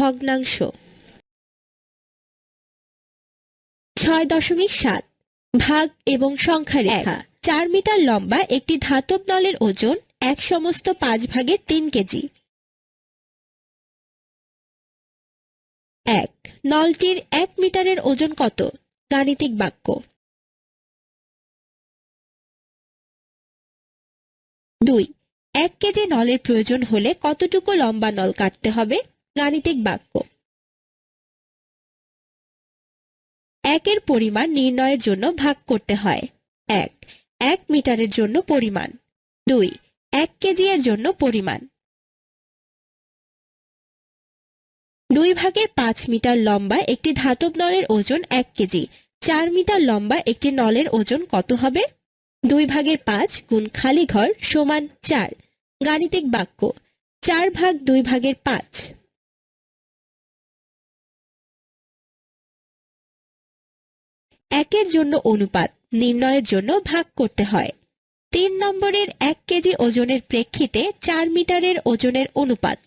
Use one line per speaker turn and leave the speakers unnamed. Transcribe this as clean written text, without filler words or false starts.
ভগ্নাংশ। 6.7 ভাগ এবং সংখ্যা রেখা। 4 মিটার লম্বা একটি ধাতব নলের ওজন 1/5 কেজি। 1 নলটির 1 মিটারের ওজন কত? গাণিতিক বাক্য। 2 1 কেজি নলের প্রয়োজন হলে কতটুকু লম্বা নল কাটতে হবে? গাণিতিক বাক্য। 1 এর পরিমাণ নির্ণয়ের জন্য ভাগ করতে হয়। 1 মিটারের জন্য পরিমাণ। 2 1 কেজি এর জন্য পরিমাণ। 2/5 মিটার লম্বা একটি ধাতব নলের ওজন 1 কেজি। 4 মিটার লম্বা একটি নলের ওজন কত হবে? 2/5 গুণ খালি ঘর সমান 4। গাণিতিক বাক্য। 4 ভাগ 2/5। 1 এর জন্য অনুপাত নির্ণয়ের জন্য ভাগ করতে হয়। 3 নম্বরের 1 কেজি ওজনের প্রেক্ষিতে 4 মিটারের ওজনের অনুপাত।